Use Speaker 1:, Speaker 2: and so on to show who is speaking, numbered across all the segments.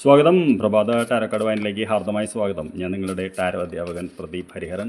Speaker 1: സ്വാഗതം. പ്രഭാത tarot card വായനയിലേക്ക് ഹാർദമായി സ്വാഗതം. ഞാൻ നിങ്ങളുടെ ടാരോ അധ്യാപകൻ പ്രദീപ് ഹരിഹരൻ.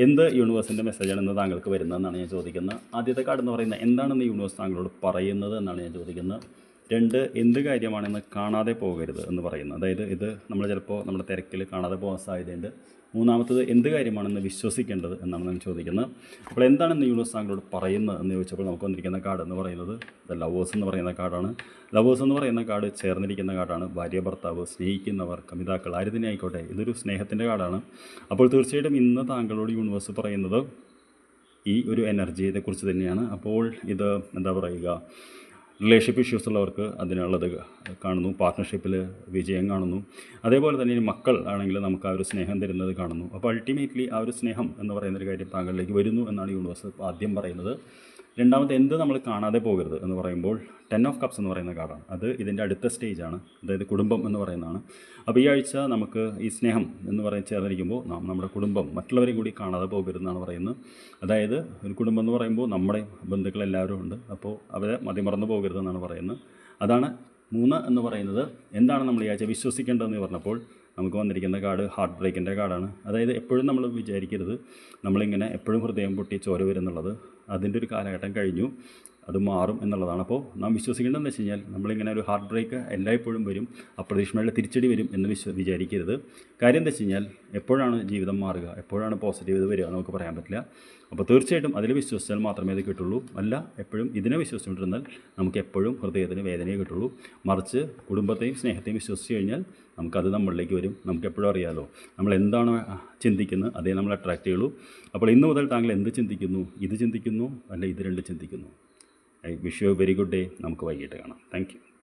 Speaker 1: എന്ത് യൂണിവേഴ്സിൻ്റെ മെസ്സേജാണ് ഇന്ന് താങ്കൾക്ക് വരുന്നതെന്നാണ് ഞാൻ ചോദിക്കുന്നത്. ആദ്യത്തെ കാർഡ് എന്ന് പറയുന്നത് എന്താണെന്ന് യൂണിവേഴ്സ് താങ്കളോട് പറയുന്നത് എന്നാണ് ഞാൻ ചോദിക്കുന്നത്. 2, എന്ത് കാര്യമാണെന്ന് കാണാതെ പോകരുത് എന്ന് പറയുന്നത്. അതായത് ഇത് നമ്മൾ ചിലപ്പോൾ നമ്മുടെ തിരക്കിൽ കാണാതെ പോകാൻ സാധ്യതയുണ്ട്. മൂന്നാമത്തത് എന്ത് കാര്യമാണെന്ന് വിശ്വസിക്കേണ്ടത് എന്നാണ് ഞാൻ ചോദിക്കുന്നത്. അപ്പോൾ എന്താണെന്ന് യൂണിവേഴ്സ് താങ്കളോട് പറയുന്നത് എന്ന് ചോദിച്ചപ്പോൾ നമുക്ക് വന്നിരിക്കുന്ന കാർഡ് എന്ന് പറയുന്നത് ലവേഴ്സ് എന്ന് പറയുന്ന കാർഡാണ്. ലവേഴ്സ് എന്ന് പറയുന്ന കാർഡ് ചേർന്നിരിക്കുന്ന കാർഡാണ്. ഭാര്യ, ഭർത്താവ്, സ്നേഹിക്കുന്നവർ, കമിതാക്കൾ, ആര് തന്നെ ആയിക്കോട്ടെ, ഇതൊരു സ്നേഹത്തിൻ്റെ കാർഡാണ്. അപ്പോൾ തീർച്ചയായിട്ടും ഇന്ന് താങ്കളോട് യൂണിവേഴ്സ് പറയുന്നത് ഈ ഒരു എനർജിയെക്കുറിച്ച് തന്നെയാണ്. അപ്പോൾ ഇത് എന്താ പറയുക, റിലേഷൻഷിപ്പ് ഇഷ്യൂസ് ഉള്ളവർക്ക് അതിനുള്ളത് കാണുന്നു. പാർട്ട്ണർഷിപ്പിൽ വിജയം കാണുന്നു. അതേപോലെ തന്നെ മക്കൾ ആണെങ്കിൽ നമുക്ക് ആ ഒരു സ്നേഹം തരുന്നത് കാണുന്നു. അപ്പോൾ അൾട്ടിമേറ്റ്ലി ആ ഒരു സ്നേഹം എന്ന് പറയുന്നൊരു കാര്യം താങ്കളിലേക്ക് വരുന്നു എന്നാണ് യൂണിവേഴ്സ് ആദ്യം പറയുന്നത്. രണ്ടാമത്തെ എന്ത് നമ്മൾ കാണാതെ പോകരുത് എന്ന് പറയുമ്പോൾ 10 ഓഫ് കപ്സ് എന്ന് പറയുന്ന കാർഡാണ്. അത് ഇതിൻ്റെ അടുത്ത സ്റ്റേജാണ്, അതായത് കുടുംബം എന്ന് പറയുന്നതാണ്. അപ്പോൾ ഈ ആഴ്ച നമുക്ക് ഈ സ്നേഹം എന്ന് ചേർന്നിരിക്കുമ്പോൾ നമ്മുടെ കുടുംബം മറ്റുള്ളവരെയും കൂടി കാണാതെ പോകരുതെന്നാണ് പറയുന്നത്. അതായത് ഒരു കുടുംബം എന്ന് പറയുമ്പോൾ നമ്മുടെ ബന്ധുക്കളെല്ലാവരും ഉണ്ട്. അപ്പോൾ അവരെ മതിമറന്നു പോകരുതെന്നാണ് പറയുന്നത്. അതാണ് 3 എന്ന് പറയുന്നത്. എന്താണ് നമ്മൾ ഈ ആഴ്ച വിശ്വസിക്കേണ്ടതെന്ന് പറഞ്ഞപ്പോൾ നമുക്ക് വന്നിരിക്കുന്ന കാർഡ് ഹാർട്ട് ബ്രേക്കിൻ്റെ കാർഡാണ്. അതായത് എപ്പോഴും നമ്മൾ വിചാരിക്കരുത് നമ്മളിങ്ങനെ എപ്പോഴും ഹൃദയം പൊട്ടി ചോര വരുന്നുള്ളത്. അതിൻ്റെ ഒരു കാലഘട്ടം കഴിഞ്ഞു, അത് മാറും എന്നുള്ളതാണ്. അപ്പോൾ നാം വിശ്വസിക്കേണ്ടതെന്ന് വെച്ച് കഴിഞ്ഞാൽ നമ്മളിങ്ങനെ ഒരു ഹാർട്ട് ബ്രേക്ക് എല്ലായ്പ്പോഴും വരും, അപ്രതീക്ഷിതമായിട്ട് തിരിച്ചടി വരും എന്ന് വിചാരിക്കരുത്. കാര്യം എന്താ വെച്ച് കഴിഞ്ഞാൽ എപ്പോഴാണ് ജീവിതം മാറുക, എപ്പോഴാണ് പോസിറ്റീവ് വരിക നമുക്ക് പറയാൻ പറ്റില്ല. അപ്പോൾ തീർച്ചയായിട്ടും അതിൽ വിശ്വസിച്ചാൽ മാത്രമേ അത് കിട്ടുള്ളൂ. അല്ല എപ്പോഴും ഇതിനെ വിശ്വസിച്ചുകൊണ്ടിരുന്നാൽ നമുക്ക് എപ്പോഴും ഹൃദയത്തിന് വേദനയെ കിട്ടുള്ളൂ. മറിച്ച് കുടുംബത്തെയും സ്നേഹത്തെയും വിശ്വസിച്ച് കഴിഞ്ഞാൽ നമുക്കത് നമ്മളിലേക്ക് വരും. നമുക്ക് എപ്പോഴും അറിയാമല്ലോ, നമ്മൾ എന്താണോ ചിന്തിക്കുന്നത് അതേ നമ്മൾ അട്രാക്റ്റ് ചെയ്യുള്ളൂ. അപ്പോൾ ഇന്ന് മുതൽ താങ്കൾ എന്ത് ചിന്തിക്കുന്നു, ഇത് ചിന്തിക്കുന്നു അല്ല ഇത് 2 ചിന്തിക്കുന്നു. I wish you A very good day. നമുക്ക് വൈകിട്ട് കാണാം. Thank you.